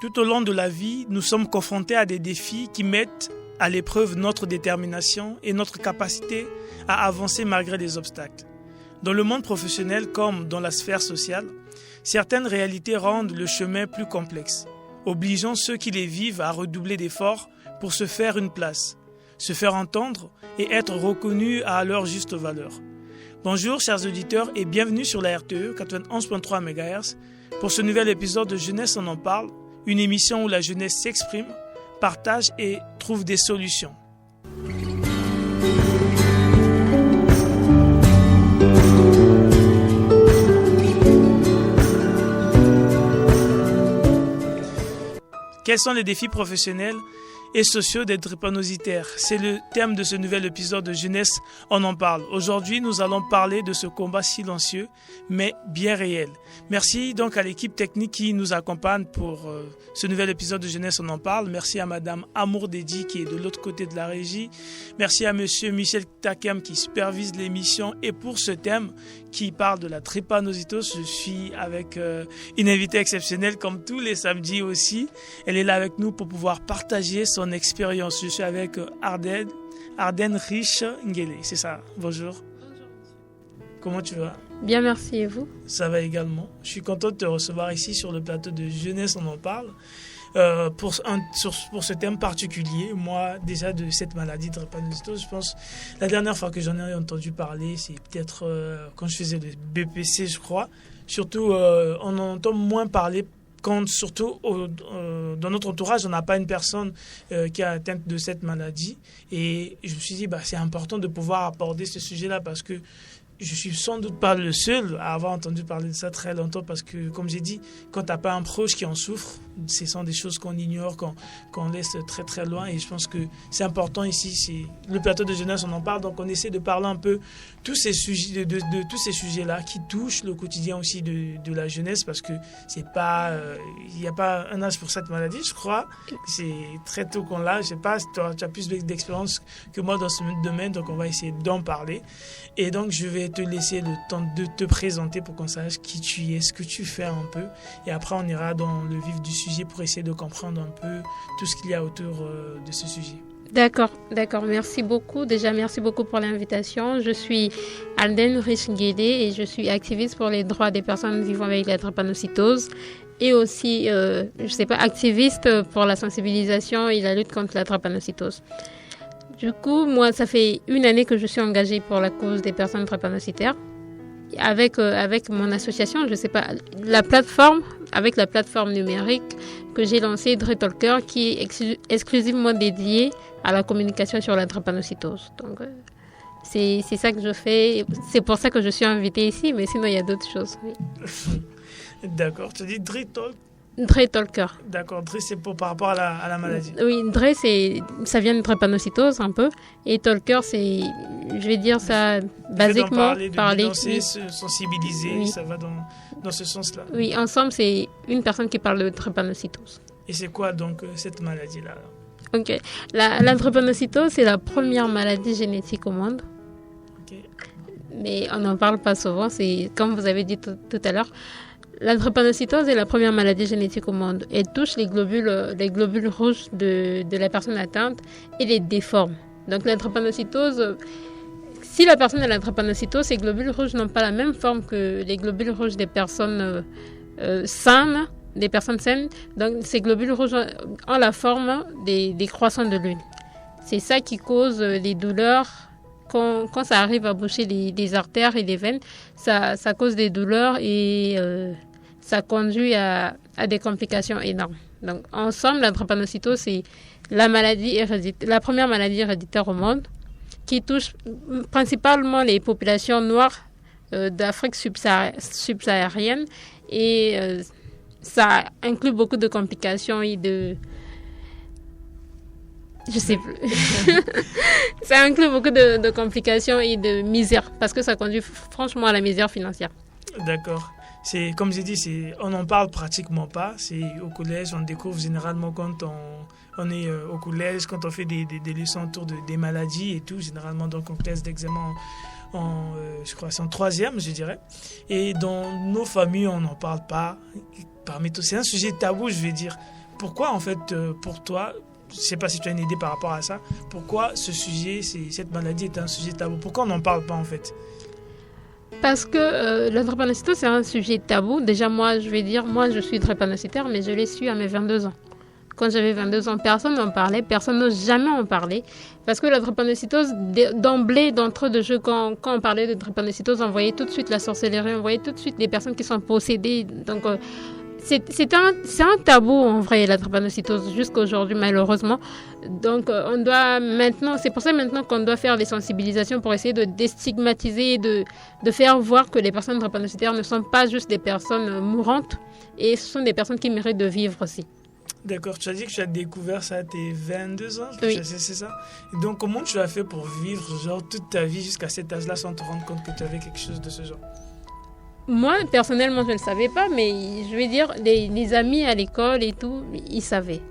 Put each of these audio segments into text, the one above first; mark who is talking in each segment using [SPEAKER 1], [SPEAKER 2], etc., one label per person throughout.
[SPEAKER 1] Tout au long de la vie, nous sommes confrontés à des défis qui mettent à l'épreuve notre détermination et notre capacité à avancer malgré les obstacles. Dans le monde professionnel comme dans la sphère sociale, certaines réalités rendent le chemin plus complexe, obligeant ceux qui les vivent à redoubler d'efforts pour se faire une place, se faire entendre et être reconnus à leur juste valeur. Bonjour chers auditeurs et bienvenue sur la RTE 91.3 MHz pour ce nouvel épisode de Jeunesse on en parle, une émission où la jeunesse s'exprime, partage et trouve des solutions. Quels sont les défis professionnels et sociaux des drépanocytaires? C'est le thème de ce nouvel épisode de Jeunesse, on en parle. Aujourd'hui, nous allons parler de ce combat silencieux, mais bien réel. Merci donc à l'équipe technique qui nous accompagne pour ce nouvel épisode de Jeunesse, on en parle. Merci à Madame Amour Dedi qui est de l'autre côté de la régie. Merci à Monsieur Michel Takem qui supervise l'émission. Et pour ce thème qui parle de la drépanocytose, je suis avec une invitée exceptionnelle comme tous les samedis aussi. Elle est là avec nous pour pouvoir partager son expérience. Je suis avec Arden Rich Ngele, c'est ça. Bonjour. Comment tu vas?
[SPEAKER 2] Bien, merci. Et vous? Ça
[SPEAKER 1] va également. Je suis content de te recevoir ici sur le plateau de Jeunesse, on en parle. Pour ce thème particulier, moi, déjà de cette maladie de drépanocytose, je pense, la dernière fois que j'en ai entendu parler, c'est peut-être quand je faisais le BPC, je crois. Surtout, on en entend moins parler quand, surtout, dans notre entourage, on n'a pas une personne qui est atteinte de cette maladie. Et je me suis dit, c'est important de pouvoir aborder ce sujet-là parce que je suis sans doute pas le seul à avoir entendu parler de ça très longtemps parce que, comme j'ai dit, quand tu n'as pas un proche qui en souffre, ce sont des choses qu'on ignore, qu'on laisse très très loin. Et je pense que c'est important ici, c'est le plateau de jeunesse, on en parle, donc on essaie de parler un peu tous ces sujets, de tous ces sujets-là qui touchent le quotidien aussi de la jeunesse parce que c'est pas, il n'y a pas un âge pour cette maladie, je crois. C'est très tôt qu'on l'a. Je sais pas, tu as plus d'expérience que moi dans ce domaine, donc on va essayer d'en parler. Et donc je vais te laisser le temps de te présenter pour qu'on sache qui tu es, ce que tu fais un peu. Et après, on ira dans le vif du sujet pour essayer de comprendre un peu tout ce qu'il y a autour de ce sujet.
[SPEAKER 2] D'accord. Merci beaucoup. Déjà, merci beaucoup pour l'invitation. Je suis Arden Rich Ngele et je suis activiste pour les droits des personnes vivant avec la drépanocytose et aussi, activiste pour la sensibilisation et la lutte contre la drépanocytose. Du coup, moi, ça fait 1 année que je suis engagée pour la cause des personnes drépanocytaires. Avec mon association, la plateforme numérique que j'ai lancée, Dretalker, qui est exclusivement dédiée à la communication sur la drépanocytose. Donc, c'est ça que je fais. C'est pour ça que je suis invitée ici, mais sinon, il y a d'autres choses. Oui.
[SPEAKER 1] D'accord. Tu dis Dretalker.
[SPEAKER 2] Dretalker.
[SPEAKER 1] D'accord, Dre c'est par rapport à la maladie.
[SPEAKER 2] Oui, Dre ça vient de drépanocytose un peu. Et Talker, c'est, je vais dire ça basiquement.
[SPEAKER 1] Parler, dénoncer, sensibiliser, oui. Ça va dans ce sens-là.
[SPEAKER 2] Oui, ensemble, c'est une personne qui parle de drépanocytose.
[SPEAKER 1] Et c'est quoi donc cette maladie-là?
[SPEAKER 2] Ok, la drépanocytose, c'est la première maladie génétique au monde. Ok. Mais on n'en parle pas souvent, c'est comme vous avez dit tout à l'heure. La drépanocytose est la première maladie génétique au monde. Elle touche les globules rouges de la personne atteinte et les déforme. Donc la drépanocytose, si la personne a la drépanocytose, ces globules rouges n'ont pas la même forme que les globules rouges des personnes saines, des personnes saines. Donc ces globules rouges ont la forme des croissants de lune. C'est ça qui cause les douleurs. Quand ça arrive à boucher les artères et les veines, ça cause des douleurs et ça conduit à des complications énormes. Donc, ensemble, la drépanocytose, c'est la première maladie héréditaire au monde qui touche principalement les populations noires d'Afrique subsaharienne et ça inclut beaucoup de complications et de... Je sais plus. Ça inclut beaucoup de complications et de misère parce que ça conduit franchement à la misère financière.
[SPEAKER 1] D'accord. C'est, comme j'ai dit, on n'en parle pratiquement pas. C'est au collège, on découvre généralement quand on est au collège, quand on fait des leçons autour des maladies et tout, généralement donc en classe d'examen je crois c'est en 3e, je dirais. Et dans nos familles, on n'en parle pas. Parmi tous, c'est un sujet tabou, je vais dire. pourquoi en fait, pour toi, je ne sais pas si tu as une idée par rapport à ça, pourquoi ce sujet, cette maladie est un sujet tabou? Pourquoi on n'en parle pas en fait?
[SPEAKER 2] Parce que la drépanocytose, c'est un sujet tabou. Déjà, moi, je suis drépanocytaire, mais je l'ai su à mes 22 ans. Quand j'avais 22 ans, personne n'en parlait, personne n'ose jamais en parler. Parce que la drépanocytose, d'emblée, d'entrée de jeu, quand on parlait de drépanocytose, on voyait tout de suite la sorcellerie, on voyait tout de suite des personnes qui sont possédées. Donc, c'est un tabou en vrai, la drépanocytose, jusqu'à aujourd'hui, malheureusement. Donc, on doit maintenant, c'est pour ça maintenant qu'on doit faire des sensibilisations pour essayer de déstigmatiser, de faire voir que les personnes drépanocytaires ne sont pas juste des personnes mourantes, et ce sont des personnes qui méritent de vivre aussi.
[SPEAKER 1] D'accord, tu as dit que tu as découvert ça à tes 22 ans,
[SPEAKER 2] oui.
[SPEAKER 1] C'est ça? Et donc, comment tu as fait pour vivre genre, toute ta vie jusqu'à cet âge-là sans te rendre compte que tu avais quelque chose de ce genre?
[SPEAKER 2] Moi, personnellement, je ne le savais pas, mais je vais dire, les amis à l'école et tout, ils savaient.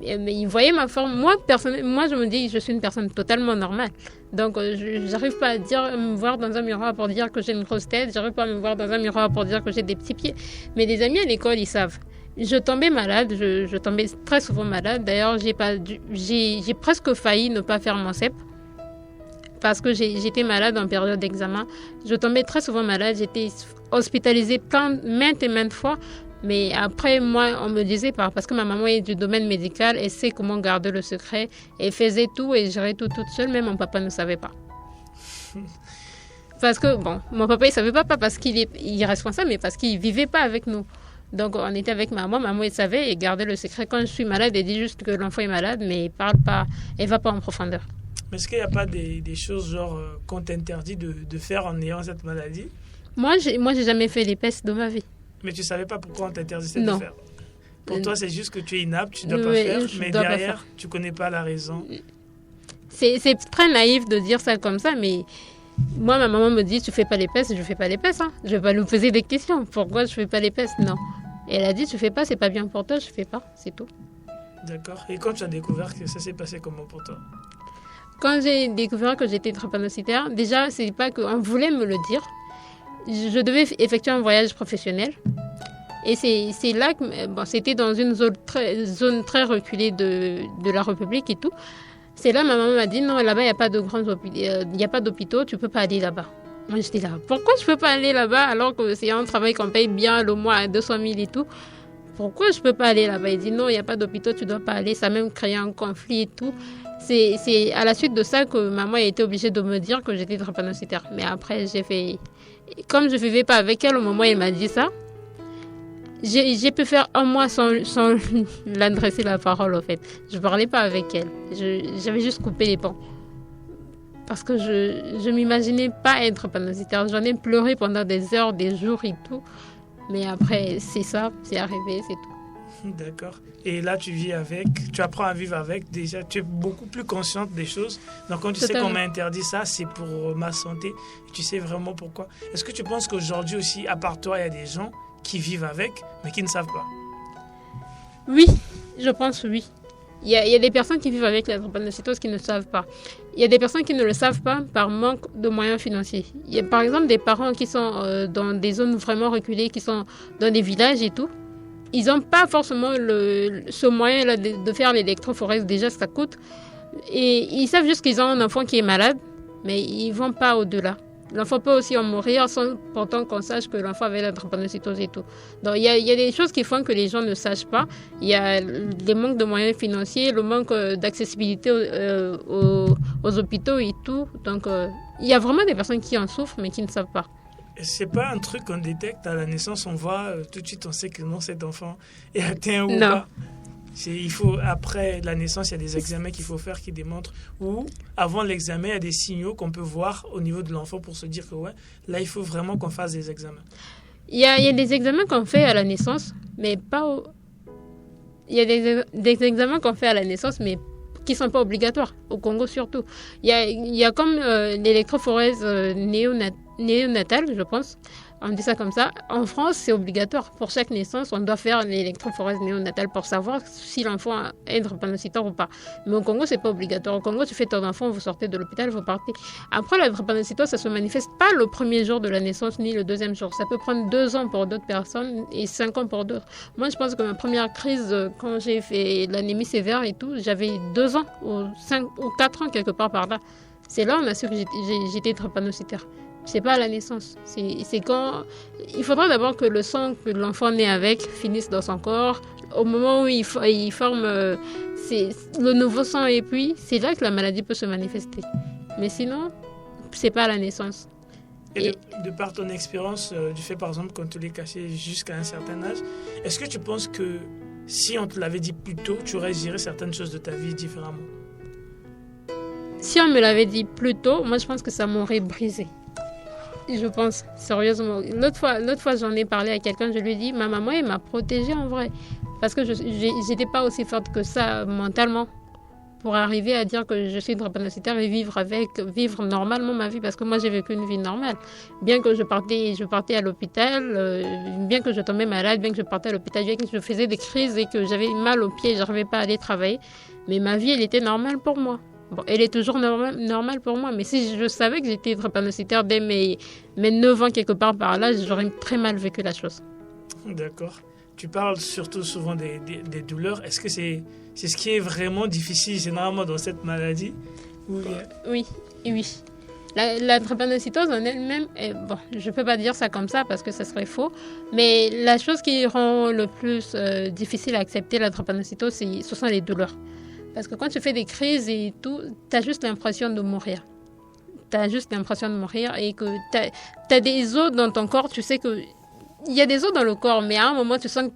[SPEAKER 2] Mais ils voyaient ma forme. Moi, je me dis, je suis une personne totalement normale. Donc, je n'arrive pas à me voir dans un miroir pour dire que j'ai une grosse tête. Je n'arrive pas à me voir dans un miroir pour dire que j'ai des petits pieds. Mais les amis à l'école, ils savent. Je tombais malade, je tombais très souvent malade. D'ailleurs, j'ai presque failli ne pas faire mon CEP. Parce que j'étais malade en période d'examen. Je tombais très souvent malade. J'étais hospitalisée maintes et maintes fois. Mais après, moi, on me disait pas. Parce que ma maman est du domaine médical. Elle sait comment garder le secret. Elle faisait tout et gérait tout toute seule. Même mon papa ne savait pas. Parce que, bon, mon papa, il savait pas parce qu'il est responsable, mais parce qu'il vivait pas avec nous. Donc, on était avec maman. Maman, elle savait et gardait le secret. Quand je suis malade, elle dit juste que l'enfant est malade, mais elle parle pas. Elle va pas en profondeur.
[SPEAKER 1] Mais est-ce qu'il n'y a pas des choses genre qu'on t'interdit de faire en ayant cette maladie?
[SPEAKER 2] Moi, j'ai jamais fait l'épaisse de ma vie.
[SPEAKER 1] Mais tu ne savais pas pourquoi on t'interdisait de faire? Pour toi, c'est juste que tu es inapte, tu ne dois pas faire, mais derrière, tu ne connais pas la raison.
[SPEAKER 2] C'est très naïf de dire ça comme ça, mais moi, ma maman me dit, tu fais pas l'épaisse, je fais pas l'épaisse. Hein. Je vais pas nous poser des questions. Pourquoi je fais pas l'épaisse? Non. Et elle a dit, tu fais pas, c'est pas bien pour toi, je fais pas, c'est tout.
[SPEAKER 1] D'accord. Et quand tu as découvert que ça s'est passé comment pour toi?
[SPEAKER 2] Quand j'ai découvert que j'étais drépanocytaire, déjà, c'est pas qu'on voulait me le dire. Je devais effectuer un voyage professionnel. Et c'est là que c'était dans une zone très reculée de la République et tout. C'est là ma maman m'a dit non, là-bas, il n'y a pas de grands il y a pas d'hôpitaux, tu ne peux pas aller là-bas. Moi, j'étais là, pourquoi je ne peux pas aller là-bas alors que c'est un travail qu'on paye bien le mois à 200 000 et tout? Pourquoi je ne peux pas aller là-bas? Il dit non, il n'y a pas d'hôpitaux, tu ne dois pas aller. Ça a même créé un conflit et tout. C'est à la suite de ça que maman a été obligée de me dire que j'étais drépanocytaire. Mais après, comme je ne vivais pas avec elle au moment où elle m'a dit ça, j'ai pu faire un mois sans l'adresser la parole, en fait. Je ne parlais pas avec elle. J'avais juste coupé les ponts. Parce que je ne m'imaginais pas être drépanocytaire. J'en ai pleuré pendant des heures, des jours et tout. Mais après, c'est ça, c'est arrivé, c'est tout.
[SPEAKER 1] D'accord. Et là, tu vis avec, tu apprends à vivre avec. Déjà, tu es beaucoup plus consciente des choses. Donc, quand tu sais qu'on m'a interdit ça, c'est pour ma santé. Tu sais vraiment pourquoi. Est-ce que tu penses qu'aujourd'hui aussi, à part toi, il y a des gens qui vivent avec, mais qui ne savent pas?
[SPEAKER 2] Oui, je pense oui. Il y a des personnes qui vivent avec la drépanocytose qui ne savent pas. Il y a des personnes qui ne le savent pas par manque de moyens financiers. Il y a par exemple des parents qui sont dans des zones vraiment reculées, qui sont dans des villages et tout. Ils n'ont pas forcément ce moyen-là de faire l'électrophorèse. Déjà, ça coûte. Et ils savent juste qu'ils ont un enfant qui est malade, mais ils ne vont pas au-delà. L'enfant peut aussi en mourir sans pourtant qu'on sache que l'enfant avait la drépanocytose et tout. Donc, il y a des choses qui font que les gens ne sachent pas. Il y a les manques de moyens financiers, le manque d'accessibilité aux hôpitaux et tout. Donc, il y a vraiment des personnes qui en souffrent, mais qui ne savent pas.
[SPEAKER 1] C'est pas un truc qu'on détecte à la naissance, on voit tout de suite, on sait que non, cet enfant est atteint ou pas. Après la naissance, il y a des examens qu'il faut faire qui démontrent, ou avant l'examen, il y a des signaux qu'on peut voir au niveau de l'enfant pour se dire que ouais, là, il faut vraiment qu'on fasse des examens.
[SPEAKER 2] Il y a des examens qu'on fait à la naissance, mais pas il y a des examens qu'on fait à la naissance, mais qui ne sont pas obligatoires, au Congo surtout. Il y a comme l'électrophorèse néonatale, je pense. On dit ça comme ça. En France, c'est obligatoire. Pour chaque naissance, on doit faire l'électrophorèse néonatale pour savoir si l'enfant est drépanocytaire ou pas. Mais au Congo, c'est pas obligatoire. Au Congo, tu fais ton enfant, vous sortez de l'hôpital, vous partez. Après, la drépanocytose, ça se manifeste pas le premier jour de la naissance ni le deuxième jour. Ça peut prendre 2 ans pour d'autres personnes et 5 ans pour d'autres. Moi, je pense que ma première crise, quand j'ai fait l'anémie sévère et tout, j'avais 2 ans ou 5 ou 4 ans quelque part par là. C'est là on a su que j'étais drépanocytaire. C'est pas à la naissance. C'est quand... Il faudra d'abord que le sang que l'enfant naît avec finisse dans son corps. Au moment où il forme le nouveau sang et puis, c'est là que la maladie peut se manifester. Mais sinon, c'est pas à la naissance.
[SPEAKER 1] Et de par ton expérience, du fait par exemple qu'on te l'ait caché jusqu'à un certain âge, est-ce que tu penses que si on te l'avait dit plus tôt, tu aurais géré certaines choses de ta vie différemment?
[SPEAKER 2] Si on me l'avait dit plus tôt, moi je pense que ça m'aurait brisé. Je pense, sérieusement. L'autre fois, j'en ai parlé à quelqu'un, je lui ai dit, ma maman, elle m'a protégée en vrai. Parce que je n'étais pas aussi forte que ça mentalement pour arriver à dire que je suis drépanocytaire et vivre normalement ma vie. Parce que moi, j'ai vécu une vie normale. Bien que je partais à l'hôpital, bien que je tombais malade, bien que je partais à l'hôpital, bien que je faisais des crises et que j'avais mal aux pieds, je n'arrivais pas à aller travailler. Mais ma vie, elle était normale pour moi. Bon, elle est toujours normale pour moi, mais si je savais que j'étais drépanocytaire dès mes 9 ans quelque part par là, j'aurais très mal vécu la chose.
[SPEAKER 1] D'accord. Tu parles surtout souvent des douleurs. Est-ce que c'est ce qui est vraiment difficile généralement dans cette maladie ou bien...
[SPEAKER 2] Oui. La drépanocytose en elle-même, je ne peux pas dire ça comme ça parce que ça serait faux, mais la chose qui rend le plus difficile à accepter la drépanocytose, ce sont les douleurs. Parce que quand tu fais des crises et tout, tu as juste l'impression de mourir. Et que tu as des os dans ton corps. Tu sais qu'il y a des os dans le corps, mais à un moment, tu sens que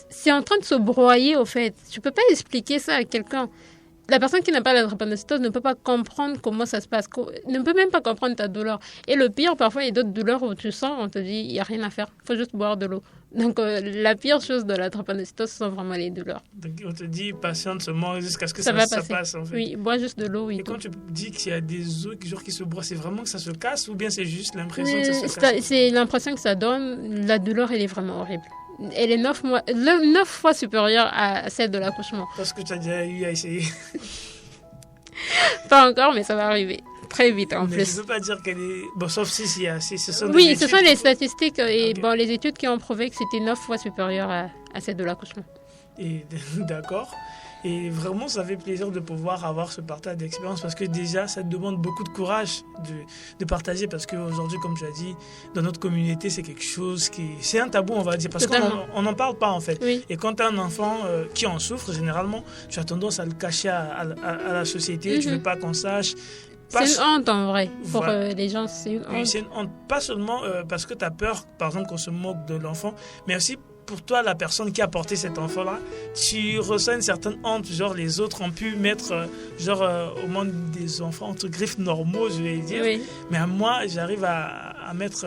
[SPEAKER 2] c'est en train de se broyer, au fait. Tu ne peux pas expliquer ça à quelqu'un. La personne qui n'a pas la drépanocytose ne peut pas comprendre comment ça se passe, ne peut même pas comprendre ta douleur. Et le pire, parfois, il y a d'autres douleurs où tu sens, on te dit, il n'y a rien à faire, il faut juste boire de l'eau. Donc, la pire chose de la drépanocytose, ce sont vraiment les douleurs.
[SPEAKER 1] Donc, on te dit, patiente seulement jusqu'à ce que ça passe, en fait.
[SPEAKER 2] Oui, bois juste de l'eau.
[SPEAKER 1] Et quand tu dis qu'il y a des os qui se broient, c'est vraiment que ça se casse ou bien c'est juste l'impression que ça se casse?
[SPEAKER 2] C'est l'impression que ça donne. La douleur, elle est vraiment horrible. Elle est 9 fois supérieure à celle de l'accouchement.
[SPEAKER 1] Parce que tu as déjà eu à essayer.
[SPEAKER 2] Pas encore, mais ça va arriver. Très vite en
[SPEAKER 1] mais
[SPEAKER 2] plus.
[SPEAKER 1] Je ne veux pas dire qu'elle est... Bon, sauf si ce sont des
[SPEAKER 2] oui,
[SPEAKER 1] études.
[SPEAKER 2] Ce sont les statistiques et okay. Les études qui ont prouvé que c'était 9 fois supérieur à celle de l'accouchement.
[SPEAKER 1] Et d'accord. Et vraiment, ça fait plaisir de pouvoir avoir ce partage d'expérience parce que déjà, ça demande beaucoup de courage de partager parce qu'aujourd'hui, comme tu as dit, dans notre communauté, c'est quelque chose c'est un tabou, on va dire, parce qu'on n'en parle pas en fait.
[SPEAKER 2] Oui.
[SPEAKER 1] Et quand tu as un enfant qui en souffre, généralement, tu as tendance à le cacher à la société, tu ne veux pas qu'on sache.
[SPEAKER 2] C'est une honte en vrai, pour les gens, c'est une honte.
[SPEAKER 1] Oui, c'est une honte, pas seulement parce que tu as peur, par exemple, qu'on se moque de l'enfant, mais aussi pour toi, la personne qui a porté cet enfant-là, tu ressens une certaine honte. Genre, les autres ont pu mettre, au monde des enfants, entre griffes normaux, je vais dire.
[SPEAKER 2] Oui.
[SPEAKER 1] Mais moi, j'arrive à mettre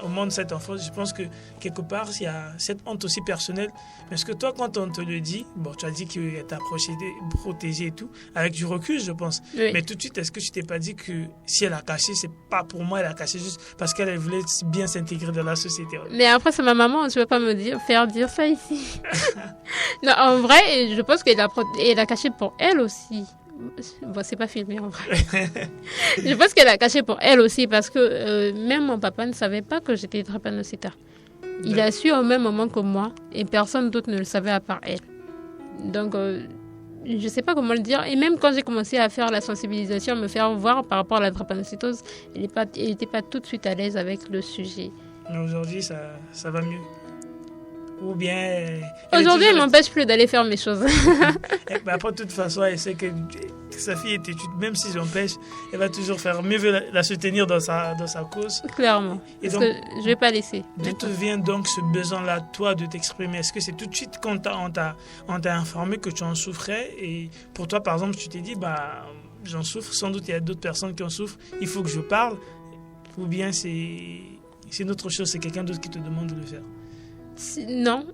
[SPEAKER 1] au monde cet enfant. Je pense que quelque part, il y a cette honte aussi personnelle. Parce que toi, quand on te le dit, bon, tu as dit que tu as protégé et tout, avec du recul, je pense.
[SPEAKER 2] Oui.
[SPEAKER 1] Mais tout de suite, est-ce que tu t'es pas dit que si elle a caché, c'est pas pour moi, elle a caché juste parce qu'elle voulait bien s'intégrer dans la société.
[SPEAKER 2] Mais après, c'est ma maman, tu ne veux pas me faire dire ça ici. Non, en vrai, je pense qu'elle a caché pour elle aussi. Bon, c'est pas filmé en vrai. Je pense qu'elle a caché pour elle aussi parce que même mon papa ne savait pas que j'étais drépanocytaire. Il a su au même moment que moi et personne d'autre ne le savait à part elle. Donc, je sais pas comment le dire. Et même quand j'ai commencé à faire la sensibilisation, me faire voir par rapport à la drépanocytose, elle n'était pas tout de suite à l'aise avec le sujet.
[SPEAKER 1] Mais aujourd'hui, ça va mieux. Ou bien...
[SPEAKER 2] Aujourd'hui, elle ne m'empêche plus d'aller faire mes choses.
[SPEAKER 1] Après, de toute façon, elle sait que sa fille est étude. Même si j'empêche, elle va toujours faire mieux la soutenir dans sa cause.
[SPEAKER 2] Clairement. Et donc, je ne vais pas laisser.
[SPEAKER 1] D'où te vient donc ce besoin-là, toi, de t'exprimer? Est-ce que c'est tout de suite quand on t'a informé que tu en souffrais? Et pour toi, par exemple, tu t'es dit, j'en souffre. Sans doute, il y a d'autres personnes qui en souffrent. Il faut que je parle. Ou bien c'est une autre chose, c'est quelqu'un d'autre qui te demande de le faire?
[SPEAKER 2] Non,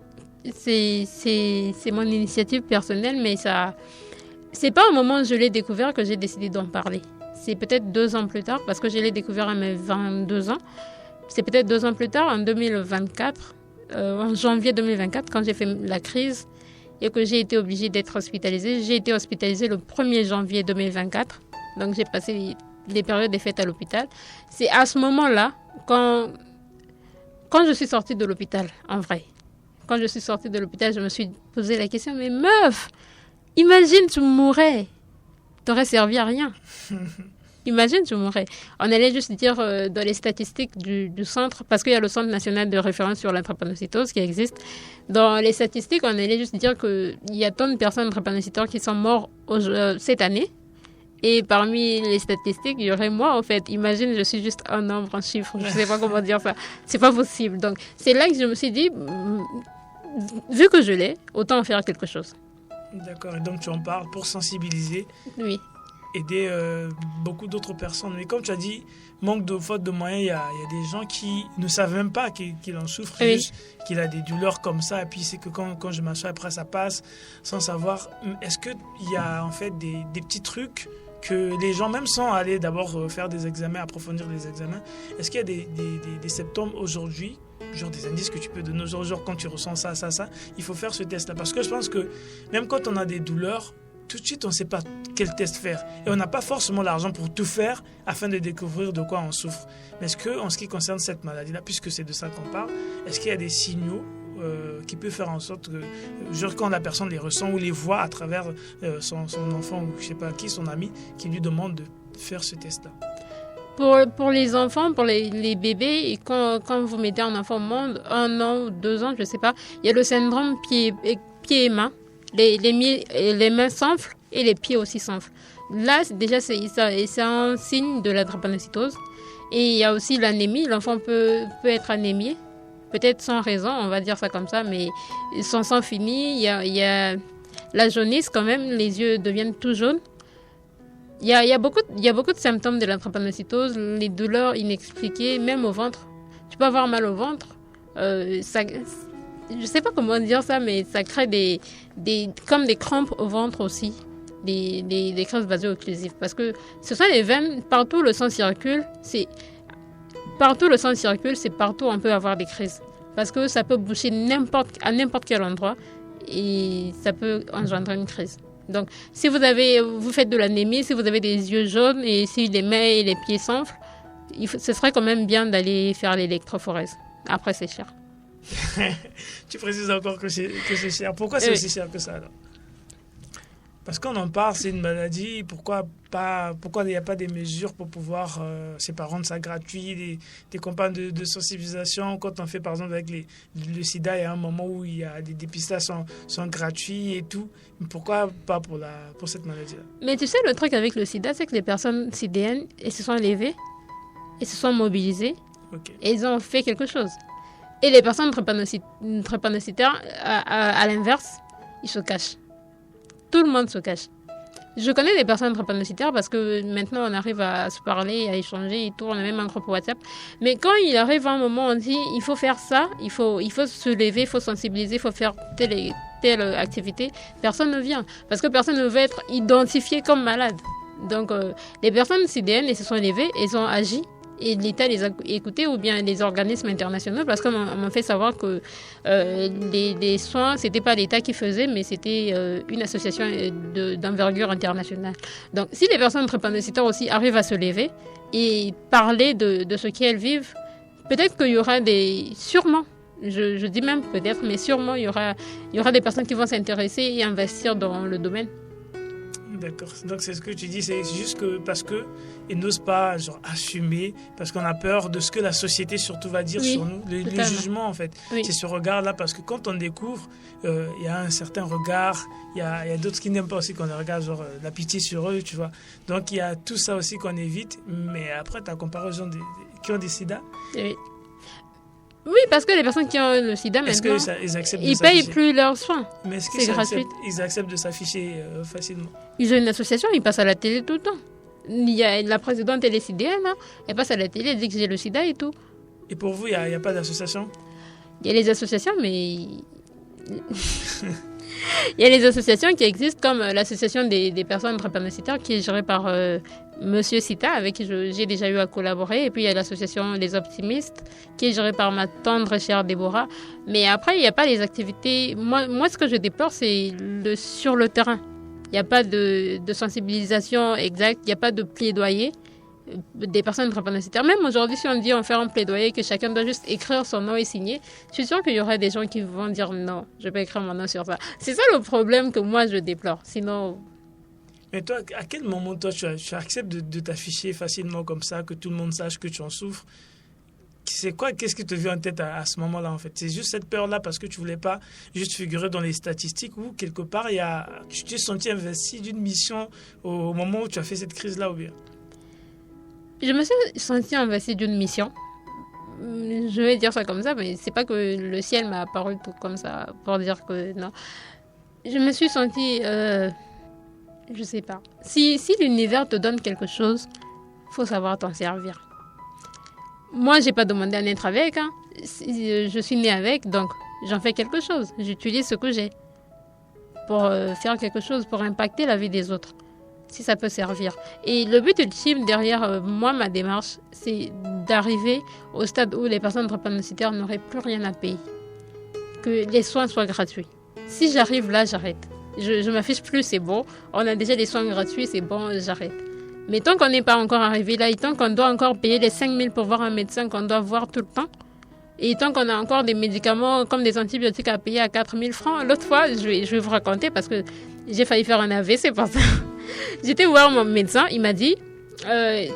[SPEAKER 2] c'est mon initiative personnelle, mais c'est pas au moment où je l'ai découvert que j'ai décidé d'en parler. C'est peut-être 2 ans plus tard, parce que je l'ai découvert à mes 22 ans. c'est peut-être 2 ans plus tard, en 2024, en janvier 2024, quand j'ai fait la crise et que j'ai été obligée d'être hospitalisée. J'ai été hospitalisée le 1er janvier 2024. Donc, j'ai passé les périodes des fêtes à l'hôpital. C'est à ce moment-là, quand je suis sortie de l'hôpital, en vrai, quand je suis sortie de l'hôpital, je me suis posé la question, mais meuf, imagine tu mourrais, t'aurais servi à rien. Imagine tu mourrais. On allait juste dire dans les statistiques du centre, parce qu'il y a le Centre national de référence sur la drépanocytose qui existe. Dans les statistiques, on allait juste dire qu'il y a tant de personnes drépanocytoses qui sont mortes cette année. Et parmi les statistiques, il y aurait moi, en fait. Imagine, je suis juste un nombre, un chiffre. Je ne sais pas comment dire ça. C'est pas possible. Donc, c'est là que je me suis dit, vu que je l'ai, autant en faire quelque chose.
[SPEAKER 1] D'accord. Et donc, tu en parles pour sensibiliser.
[SPEAKER 2] Oui.
[SPEAKER 1] Aider beaucoup d'autres personnes. Mais comme tu as dit, faute de moyens, il y a des gens qui ne savent même pas qu'il en souffre,
[SPEAKER 2] oui.
[SPEAKER 1] Juste qu'il a des douleurs comme ça. Et puis, c'est que quand je m'assois, après, ça passe sans savoir. Est-ce qu'il y a en fait des petits trucs que les gens, même sans aller d'abord faire des examens, approfondir les examens, est-ce qu'il y a des symptômes aujourd'hui, genre des indices que tu peux donner aujourd'hui, genre quand tu ressens ça, il faut faire ce test-là. Parce que je pense que même quand on a des douleurs, tout de suite, on ne sait pas quel test faire. Et on n'a pas forcément l'argent pour tout faire afin de découvrir de quoi on souffre. Mais est-ce qu'en ce qui concerne cette maladie-là, puisque c'est de ça qu'on parle, est-ce qu'il y a des signaux qui peuvent faire en sorte que, genre quand la personne les ressent ou les voit à travers son enfant ou je ne sais pas qui, son ami, qui lui demande de faire ce test-là?
[SPEAKER 2] Pour les enfants, pour les bébés, et quand vous mettez un enfant au monde, 1 an ou 2 ans, je ne sais pas, il y a le syndrome pied et main. Les mains s'enflent et les pieds aussi s'enflent. Là, déjà, c'est un signe de la drépanocytose. Et il y a aussi l'anémie. L'enfant peut être anémié, peut-être sans raison, on va dire ça comme ça, mais son sang finit. Il y a la jaunisse quand même, les yeux deviennent tout jaunes. Il y a beaucoup de symptômes de la drépanocytose, les douleurs inexpliquées, même au ventre. Tu peux avoir mal au ventre. Je ne sais pas comment dire ça, mais ça crée comme des crampes au ventre aussi, des crises vaso-occlusives. Parce que ce sont les veines, partout le sang circule, c'est partout on peut avoir des crises. Parce que ça peut boucher à n'importe quel endroit et ça peut engendrer une crise. Donc, si vous faites de l'anémie, si vous avez des yeux jaunes et si les mains et les pieds s'enflent, ce serait quand même bien d'aller faire l'électrophorèse. Après, c'est cher.
[SPEAKER 1] Tu précises encore que c'est cher. Pourquoi c'est aussi cher que ça alors? Parce qu'on en parle, c'est une maladie. Pourquoi il n'y a pas des mesures pour pouvoir rendre ça gratuit, des campagnes de sensibilisation? Quand on fait par exemple avec le sida, il y a un moment où il y a des dépistages sont gratuits et tout. Mais pourquoi pas pour cette maladie-là?
[SPEAKER 2] Mais tu sais, le truc avec le sida, c'est que les personnes sidéennes, elles se sont levées, elles se sont mobilisées, et elles ont fait quelque chose. Et les personnes drépanocytaires, à l'inverse, ils se cachent. Tout le monde se cache. Je connais des personnes drépanocytaires parce que maintenant on arrive à se parler, à échanger et tout, on a même un groupe WhatsApp. Mais quand il arrive un moment, on dit il faut faire ça, il faut se lever, il faut sensibiliser, il faut faire telle activité, personne ne vient. Parce que personne ne veut être identifié comme malade. Donc les personnes sidéennes, elles se sont levées, elles ont agi. Et l'État les a écoutés ou bien les organismes internationaux parce qu'on m'a fait savoir que les soins, c'était pas l'État qui faisait, mais c'était une association d'envergure internationale. Donc, si les personnes drépanocytaires aussi arrivent à se lever et parler de ce qu'elles vivent, peut-être qu'il y aura sûrement, je dis même peut-être, mais sûrement il y aura des personnes qui vont s'intéresser et investir dans le domaine.
[SPEAKER 1] D'accord. Donc c'est ce que tu dis, c'est juste que parce qu'ils n'osent pas assumer, parce qu'on a peur de ce que la société surtout va dire sur nous, le jugement en fait. Oui. C'est ce regard-là, parce que quand on découvre, il y a un certain regard, il y a d'autres qui n'aiment pas aussi qu'on les regarde, la pitié sur eux, tu vois. Donc il y a tout ça aussi qu'on évite, mais après tu as comparé aux gens qui ont des sida.
[SPEAKER 2] Oui, parce que les personnes qui ont le sida maintenant, ils ne payent plus leurs soins.
[SPEAKER 1] Mais est-ce qu'ils acceptent de s'afficher facilement?
[SPEAKER 2] Ils ont une association, ils passent à la télé tout le temps. Il y a la présidente, elle est sidéenne, elle passe à la télé, elle dit que j'ai le sida et tout.
[SPEAKER 1] Et pour vous, il n'y a pas d'association?
[SPEAKER 2] Il y a les associations, mais Il y a les associations qui existent comme l'association des personnes drépanocytaires qui est gérée par Monsieur Sita, avec qui j'ai déjà eu à collaborer. Et puis il y a l'association Les Optimistes qui est gérée par ma tendre et chère Déborah. Mais après, il n'y a pas les activités. Moi, ce que je déplore, c'est sur le terrain. Il n'y a pas de sensibilisation exacte, il n'y a pas de plaidoyer des personnes drépanocytaires. Même aujourd'hui, si on dit on fait un plaidoyer que chacun doit juste écrire son nom et signer, je suis sûre qu'il y aura des gens qui vont dire non, je ne vais pas écrire mon nom sur ça. C'est ça le problème que moi je déplore. Sinon...
[SPEAKER 1] Mais toi, à quel moment toi tu acceptes de t'afficher facilement comme ça, que tout le monde sache que tu en souffres? Qu'est-ce qui te vient en tête à ce moment-là en fait? C'est juste cette peur-là parce que tu voulais pas juste figurer dans les statistiques ou quelque part tu t'es senti investi d'une mission au moment où tu as fait cette crise-là ou bien?
[SPEAKER 2] Je me suis sentie investie d'une mission. Je vais dire ça comme ça, mais c'est pas que le ciel m'a apparu tout comme ça pour dire que non. Je me suis sentie, je sais pas. Si l'univers te donne quelque chose, faut savoir t'en servir. Moi, j'ai pas demandé à naître avec. Je suis née avec, donc j'en fais quelque chose. J'utilise ce que j'ai pour faire quelque chose, pour impacter la vie des autres. Si ça peut servir. Et le but ultime derrière ma démarche, c'est d'arriver au stade où les personnes drépanocytaires n'auraient plus rien à payer. Que les soins soient gratuits. Si j'arrive là, j'arrête. Je m'affiche plus, c'est bon. On a déjà des soins gratuits, c'est bon, j'arrête. Mais tant qu'on n'est pas encore arrivé là, et tant qu'on doit encore payer les 5 000 pour voir un médecin qu'on doit voir tout le temps, et tant qu'on a encore des médicaments comme des antibiotiques à payer à 4 000 francs, l'autre fois, je vais vous raconter parce que j'ai failli faire un AVC pour ça. J'étais voir mon médecin, il m'a dit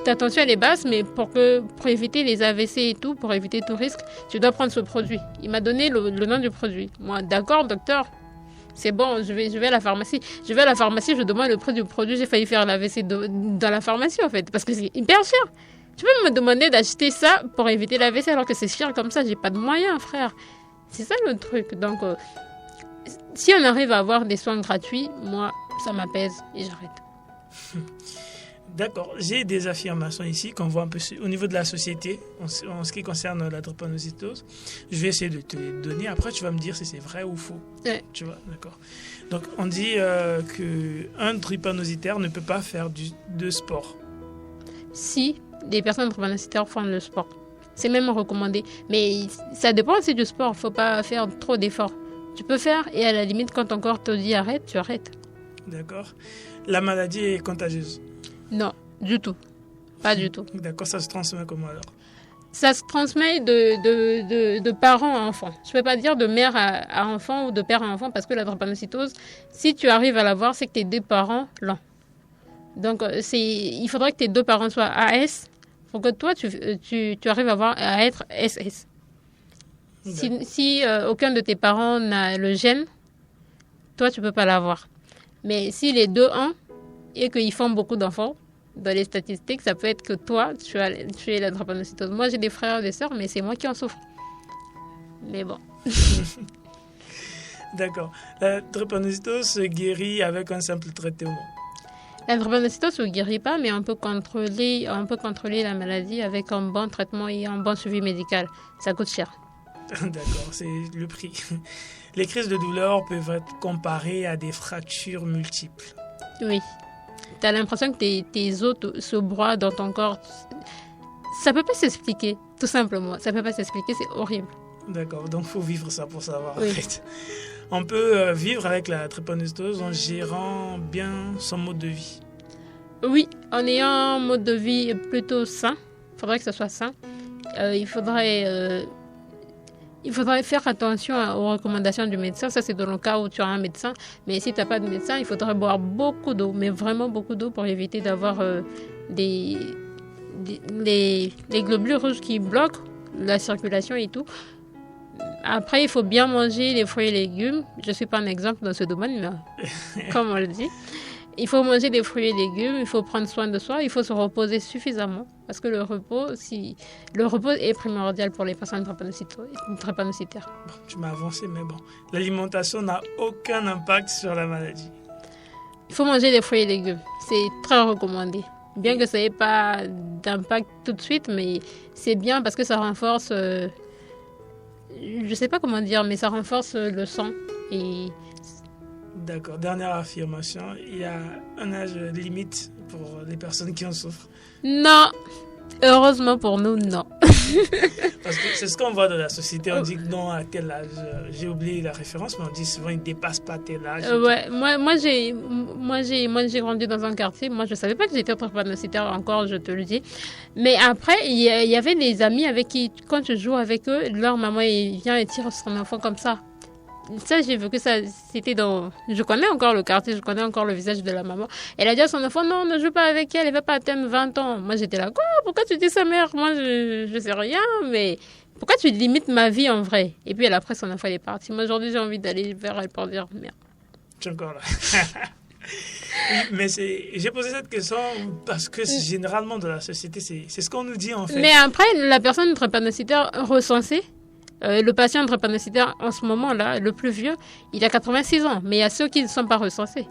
[SPEAKER 2] ta tension elle est basse, mais pour éviter les AVC et tout, pour éviter tout risque, tu dois prendre ce produit. Il m'a donné le nom du produit. Moi, d'accord, docteur, c'est bon, je vais à la pharmacie. Je vais à la pharmacie, je demande le prix du produit. J'ai failli faire l'AVC dans la pharmacie en fait, parce que c'est hyper cher. Tu peux me demander d'acheter ça pour éviter l'AVC alors que c'est cher comme ça, j'ai pas de moyens, frère. C'est ça le truc. Donc, si on arrive à avoir des soins gratuits, moi, ça m'apaise et j'arrête.
[SPEAKER 1] D'accord. J'ai des affirmations ici qu'on voit un peu au niveau de la société en ce qui concerne la drépanocytose. Je vais essayer de te les donner. Après, tu vas me dire si c'est vrai ou faux.
[SPEAKER 2] Ouais.
[SPEAKER 1] Tu vois, d'accord. Donc, on dit qu'un drépanocytaire ne peut pas faire de sport.
[SPEAKER 2] Si des personnes drépanocytaires font le sport, c'est même recommandé. Mais ça dépend aussi du sport. Il ne faut pas faire trop d'efforts. Tu peux faire et à la limite, quand ton corps te dit arrête, tu arrêtes.
[SPEAKER 1] D'accord. La maladie est contagieuse?
[SPEAKER 2] Non, du tout. Pas du tout.
[SPEAKER 1] D'accord, ça se transmet comment alors?
[SPEAKER 2] Ça se transmet de parents à enfants. Je ne peux pas dire de mère à enfant ou de père à enfant parce que la drépanocytose, si tu arrives à l'avoir, c'est que tes deux parents l'ont. Donc, il faudrait que tes deux parents soient AS pour que toi, tu arrives à être SS. Si aucun de tes parents n'a le gène, toi, tu ne peux pas l'avoir. Mais si les deux ont et qu'ils font beaucoup d'enfants, dans les statistiques, ça peut être que toi, tu es la drépanocytose. Moi, j'ai des frères et des sœurs, mais c'est moi qui en souffre. Mais bon.
[SPEAKER 1] D'accord. La drépanocytose se guérit avec un simple traitement?
[SPEAKER 2] La drépanocytose ne se guérit pas, mais on peut contrôler la maladie avec un bon traitement et un bon suivi médical. Ça coûte cher.
[SPEAKER 1] D'accord, c'est le prix. Les crises de douleur peuvent être comparées à des fractures multiples.
[SPEAKER 2] Oui. Tu as l'impression que tes os se broient dans ton corps. Ça ne peut pas s'expliquer, tout simplement. Ça ne peut pas s'expliquer, c'est horrible.
[SPEAKER 1] D'accord, donc il faut vivre ça pour savoir.
[SPEAKER 2] Oui.
[SPEAKER 1] En fait. On peut vivre avec la drépanocytose en gérant bien son mode de vie.
[SPEAKER 2] Oui, en ayant un mode de vie plutôt sain. Il faudrait que ce soit sain. Il faudrait faire attention aux recommandations du médecin. Ça, c'est dans le cas où tu as un médecin. Mais si tu n'as pas de médecin, il faudrait boire beaucoup d'eau, mais vraiment beaucoup d'eau pour éviter d'avoir les globules rouges qui bloquent la circulation et tout. Après, il faut bien manger les fruits et légumes. Je ne suis pas un exemple dans ce domaine, mais comme on le dit. Il faut manger des fruits et légumes, il faut prendre soin de soi, il faut se reposer suffisamment. Parce que le repos est primordial pour les personnes drépanocytaires.
[SPEAKER 1] Bon, tu m'as avancé, mais bon. L'alimentation n'a aucun impact sur la maladie.
[SPEAKER 2] Il faut manger des fruits et légumes. C'est très recommandé. Bien que ça n'ait pas d'impact tout de suite, mais c'est bien parce que ça renforce... je ne sais pas comment dire, mais ça renforce le sang. Et
[SPEAKER 1] D'accord. Dernière affirmation. Il y a un âge limite pour les personnes qui en souffrent.
[SPEAKER 2] Non. Heureusement pour nous, non.
[SPEAKER 1] Parce que c'est ce qu'on voit dans la société. On dit que non, à tel âge, j'ai oublié la référence, mais on dit souvent il ne dépasse pas tel âge.
[SPEAKER 2] Ouais, moi j'ai grandi dans un quartier. Moi, je ne savais pas que j'étais drépanocytaire encore, je te le dis. Mais après, il y avait des amis avec qui, quand je joue avec eux, leur maman vient et tire son enfant comme ça. Ça, j'ai vu que ça, c'était dans... Je connais encore le quartier, je connais encore le visage de la maman. Elle a dit à son enfant, non, ne joue pas avec elle, elle va pas atteindre 20 ans. Moi, j'étais là, quoi? Pourquoi tu dis ça, mère? Moi, je sais rien, mais pourquoi tu limites ma vie en vrai? Et puis, après, son enfant, elle est partie. Moi, aujourd'hui, j'ai envie d'aller vers elle pour dire, merde.
[SPEAKER 1] Tu es encore là. Mais j'ai posé cette question parce que généralement, dans la société, c'est ce qu'on nous dit, en fait.
[SPEAKER 2] Mais après, la personne drépanocytaire recensée, le patient drépanocytaire en ce moment-là, le plus vieux, il a 86 ans. Mais il y a ceux qui ne sont pas recensés.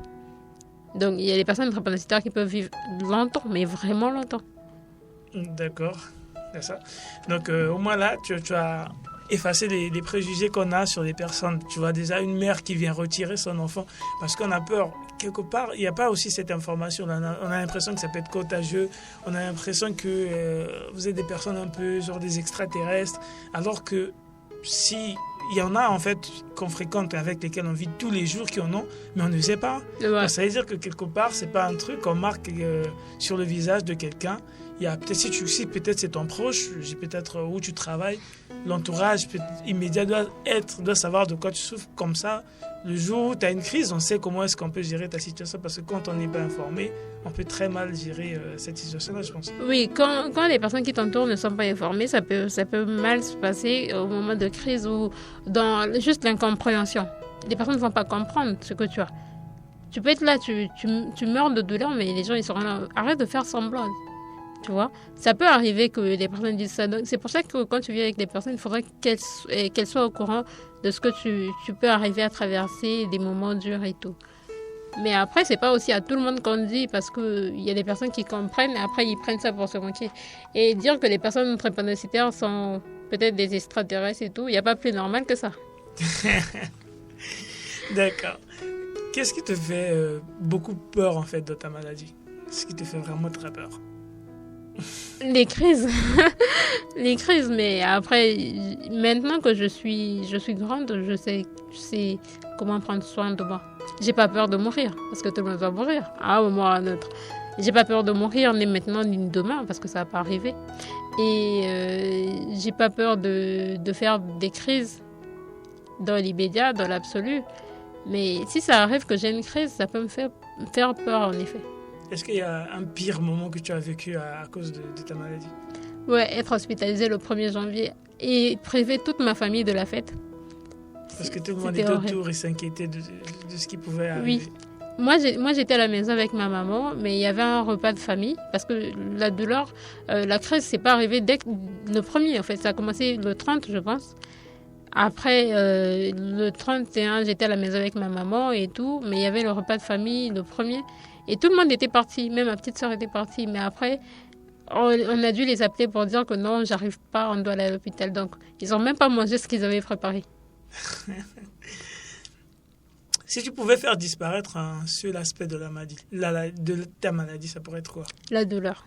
[SPEAKER 2] Donc, il y a des personnes drépanocytaires qui peuvent vivre longtemps, mais vraiment longtemps.
[SPEAKER 1] D'accord, c'est ça. Donc, au moins là, tu as effacé les préjugés qu'on a sur les personnes. Tu vois déjà une mère qui vient retirer son enfant parce qu'on a peur. Quelque part, il n'y a pas aussi cette information. On a l'impression que ça peut être contagieux. On a l'impression que vous êtes des personnes un peu genre des extraterrestres. Alors que si il y en a en fait qu'on fréquente avec lesquels on vit tous les jours qui en ont, mais on ne sait pas.
[SPEAKER 2] Ouais.
[SPEAKER 1] Ça veut dire que quelque part c'est pas un truc qu'on marque sur le visage de quelqu'un. Il y a peut-être si peut-être c'est ton proche, peut-être où tu travailles, l'entourage immédiat doit savoir de quoi tu souffres comme ça. Le jour où tu as une crise, on sait comment est-ce qu'on peut gérer ta situation parce que quand on n'est pas informé, on peut très mal gérer cette situation-là, je pense.
[SPEAKER 2] Oui, quand les personnes qui t'entourent ne sont pas informées, ça peut mal se passer au moment de crise ou dans juste l'incompréhension. Les personnes ne vont pas comprendre ce que tu as. Tu peux être là, tu meurs de douleur, mais les gens ils seront là. Arrête de faire semblant. Tu vois, ça peut arriver que les personnes disent ça. Donc, c'est pour ça que quand tu vis avec des personnes, il faudrait qu'elles soient au courant de ce que tu peux arriver à traverser, des moments durs et tout. Mais après, c'est pas aussi à tout le monde qu'on dit parce qu'il y a des personnes qui comprennent et après ils prennent ça pour se moquer. Et dire que les personnes drépanocytaires sont peut-être des extraterrestres et tout, il n'y a pas plus normal que ça.
[SPEAKER 1] D'accord. Qu'est-ce qui te fait beaucoup peur en fait dans ta maladie? Ce qui te fait vraiment très peur?
[SPEAKER 2] Les crises. Les crises, mais après, maintenant que je suis grande, je sais comment prendre soin de moi. J'ai pas peur de mourir, parce que tout le monde va mourir, à un moment ou à un autre. J'ai pas peur de mourir, ni maintenant, ni demain, parce que ça va pas arriver. Et j'ai pas peur de faire des crises dans l'immédiat, dans l'absolu. Mais si ça arrive que j'ai une crise, ça peut me faire peur, en effet.
[SPEAKER 1] Est-ce qu'il y a un pire moment que tu as vécu à cause de ta maladie?
[SPEAKER 2] Ouais, être hospitalisée le 1er janvier et priver toute ma famille de la fête.
[SPEAKER 1] Parce que tout le monde était autour et s'inquiétait de ce qui pouvait arriver.
[SPEAKER 2] Oui. Moi, j'étais à la maison avec ma maman, mais il y avait un repas de famille parce que la douleur, la crise, c'est pas arrivé dès le 1er, en fait. Ça a commencé le 30, je pense. Après, le 31, j'étais à la maison avec ma maman et tout, mais il y avait le repas de famille le 1er. Et tout le monde était parti, même ma petite soeur était partie. Mais après, on a dû les appeler pour dire que non, j'arrive pas, on doit aller à l'hôpital. Donc, ils n'ont même pas mangé ce qu'ils avaient préparé.
[SPEAKER 1] Si tu pouvais faire disparaître un seul aspect de la maladie, de ta maladie, ça pourrait être quoi?
[SPEAKER 2] La douleur.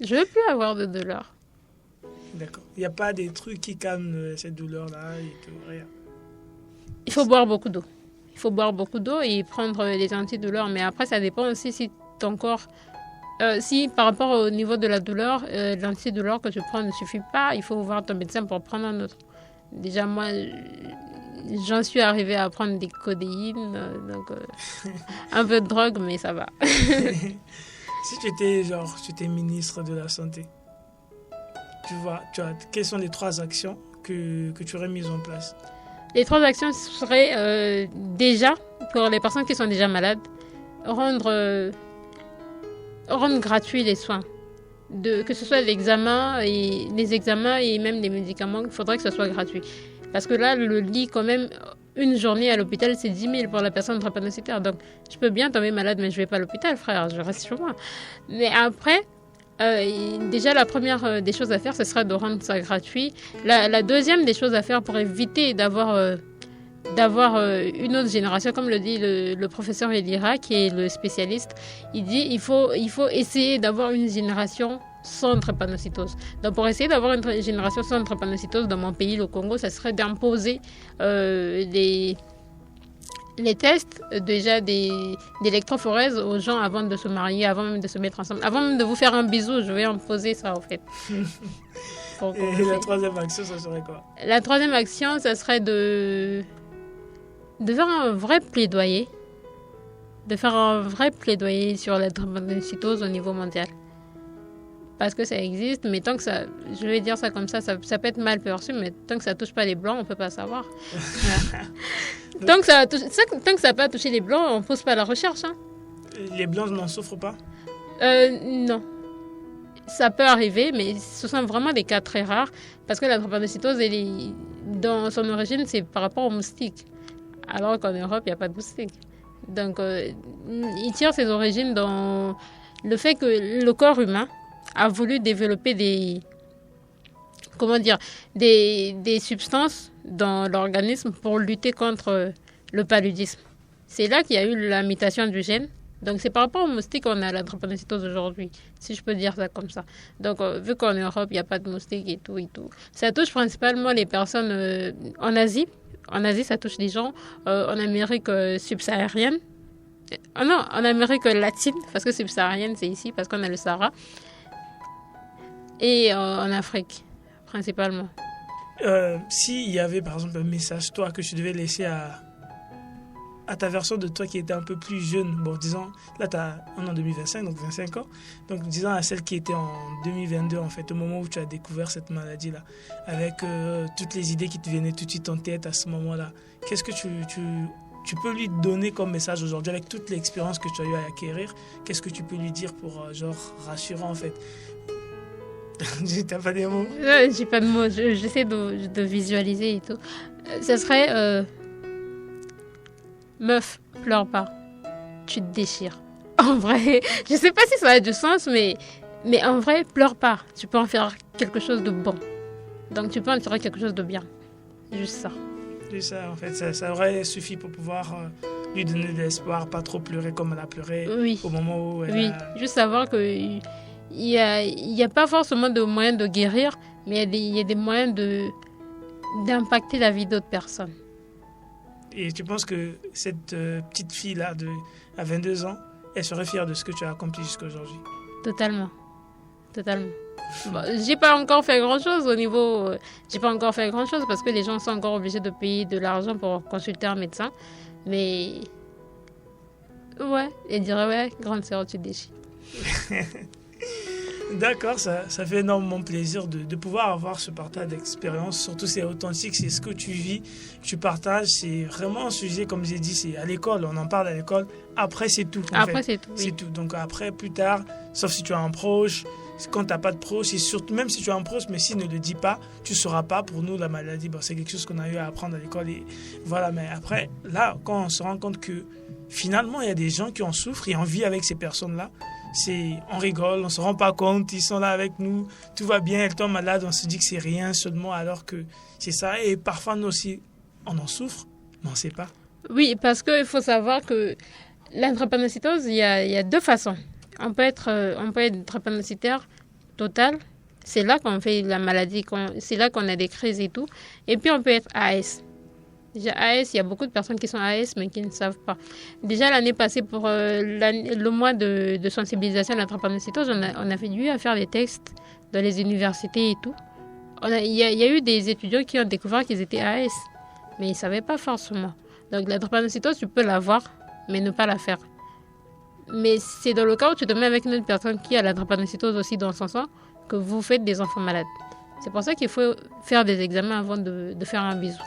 [SPEAKER 2] Je ne veux plus avoir de douleur.
[SPEAKER 1] D'accord. Il n'y a pas des trucs qui calment cette douleur-là et tout, rien.
[SPEAKER 2] Il faut boire beaucoup d'eau. Il faut boire beaucoup d'eau et prendre des antidouleurs. Mais après, ça dépend aussi si ton corps... si par rapport au niveau de la douleur, l'antidouleur que tu prends ne suffit pas, il faut voir ton médecin pour prendre un autre. Déjà, moi, j'en suis arrivée à prendre des codéines, donc un peu de drogue, mais ça va.
[SPEAKER 1] Si tu étais ministre de la Santé, tu vois, quelles sont les 3 actions que tu aurais mises en place?
[SPEAKER 2] Les 3 actions seraient déjà, pour les personnes qui sont déjà malades, rendre gratuits les soins. Que ce soit les examens et même les médicaments, il faudrait que ce soit gratuit. Parce que là, le lit, quand même, une journée à l'hôpital, c'est 10 000 pour la personne drépanocytaire. Donc, je peux bien tomber malade, mais je ne vais pas à l'hôpital, frère, je reste chez moi. Mais après, déjà, la première des choses à faire, ce serait de rendre ça gratuit. La deuxième des choses à faire pour éviter d'avoir d'avoir une autre génération, comme le dit le professeur Elira, qui est le spécialiste. Il dit il faut essayer d'avoir une génération sans drépanocytose. Donc pour essayer d'avoir une génération sans drépanocytose dans mon pays, le Congo, ça serait d'imposer les tests déjà d'électrophorèse aux gens avant de se marier, avant même de se mettre ensemble. Avant même de vous faire un bisou, je vais imposer ça en fait.
[SPEAKER 1] Et la troisième action, ça serait quoi?
[SPEAKER 2] La troisième action, ça serait de faire un vrai plaidoyer. De faire un vrai plaidoyer sur la drépanocytose au niveau mondial. Parce que ça existe, mais tant que ça, je vais dire ça comme ça peut être mal perçu, mais tant que ça touche pas les blancs, on peut pas savoir. Tant que ça n'a pas touché les blancs, on pose pas la recherche. Hein.
[SPEAKER 1] Les blancs n'en souffrent pas?
[SPEAKER 2] Non. Ça peut arriver, mais ce sont vraiment des cas très rares, parce que la drépanocytose, dans son origine, c'est par rapport aux moustiques. Alors qu'en Europe, il n'y a pas de moustiques. Donc, il tire ses origines dans le fait que le corps humain a voulu développer des substances dans l'organisme pour lutter contre le paludisme. C'est là qu'il y a eu la mutation du gène. Donc, c'est par rapport aux moustiques qu'on a la drépanocytose aujourd'hui, si je peux dire ça comme ça. Donc, vu qu'en Europe, il n'y a pas de moustiques et tout. Ça touche principalement les personnes en Asie. En Asie, ça touche les gens en Amérique subsaharienne. Non, en Amérique latine, parce que subsaharienne, c'est ici, parce qu'on a le Sahara. Et en Afrique, principalement.
[SPEAKER 1] S'il y avait, par exemple, un message, toi, que tu devais laisser à ta version de toi qui était un peu plus jeune, bon, disons, là, on est en 2025, donc 25 ans, donc disons à celle qui était en 2022, en fait, au moment où tu as découvert cette maladie-là, avec toutes les idées qui te venaient tout de suite en tête à ce moment-là, qu'est-ce que tu peux lui donner comme message aujourd'hui, avec toute l'expérience que tu as eu à acquérir, qu'est-ce que tu peux lui dire pour, rassurant, en fait? T'as pas des mots?
[SPEAKER 2] J'ai pas de mots, j'essaie de visualiser et tout. Ça serait... Meuf, pleure pas. Tu te déchires. En vrai, je sais pas si ça a du sens, mais en vrai, pleure pas. Tu peux en faire quelque chose de bon. Donc tu peux en tirer quelque chose de bien. Juste ça.
[SPEAKER 1] Juste ça, en fait. Ça aurait suffi pour pouvoir lui donner de l'espoir, pas trop pleurer comme elle a pleuré au moment où elle a...
[SPEAKER 2] Juste savoir qu'il n'y a pas forcément de moyens de guérir, mais il y a des moyens d'impacter la vie d'autres personnes.
[SPEAKER 1] Et tu penses que cette petite fille-là, à 22 ans, elle serait fière de ce que tu as accompli jusqu'à aujourd'hui?
[SPEAKER 2] Totalement. Bon, j'ai pas encore fait grand-chose parce que les gens sont encore obligés de payer de l'argent pour consulter un médecin. Mais ouais, elle dirait ouais, grande sœur, tu te déchires.
[SPEAKER 1] D'accord, ça fait énormément plaisir de pouvoir avoir ce partage d'expérience. Surtout, c'est authentique, c'est ce que tu vis, que tu partages. C'est vraiment un sujet, comme j'ai dit, c'est à l'école, on en parle à l'école. Après, c'est tout.
[SPEAKER 2] C'est tout.
[SPEAKER 1] C'est tout. Donc après, plus tard, sauf si tu as un proche, quand tu n'as pas de proche, et surtout, même si tu as un proche, mais s'il ne le dit pas, tu ne sauras pas. Pour nous, la maladie, c'est quelque chose qu'on a eu à apprendre à l'école. Et voilà, mais après, là, quand on se rend compte que finalement, il y a des gens qui en souffrent et en vivent avec ces personnes-là, on rigole, on se rend pas compte, ils sont là avec nous, tout va bien, elle tombe malade, on se dit que c'est rien seulement, alors que c'est ça. Et parfois nous aussi, on en souffre, mais on ne sait pas.
[SPEAKER 2] Oui, parce qu'il faut savoir que la drépanocytose, il y a deux façons. On peut être drépanocytaire total, c'est là qu'on fait la maladie, c'est là qu'on a des crises et tout. Et puis on peut être AS. Déjà, AS, il y a beaucoup de personnes qui sont AS, mais qui ne savent pas. Déjà, l'année passée, pour le mois de sensibilisation à la drépanocytose, on avait dû faire des tests dans les universités et tout. Il y a eu des étudiants qui ont découvert qu'ils étaient AS, mais ils ne savaient pas forcément. Donc, la drépanocytose, tu peux l'avoir, mais ne pas la faire. Mais c'est dans le cas où tu te mets avec une autre personne qui a la drépanocytose aussi dans son sang que vous faites des enfants malades. C'est pour ça qu'il faut faire des examens avant de faire un bisou.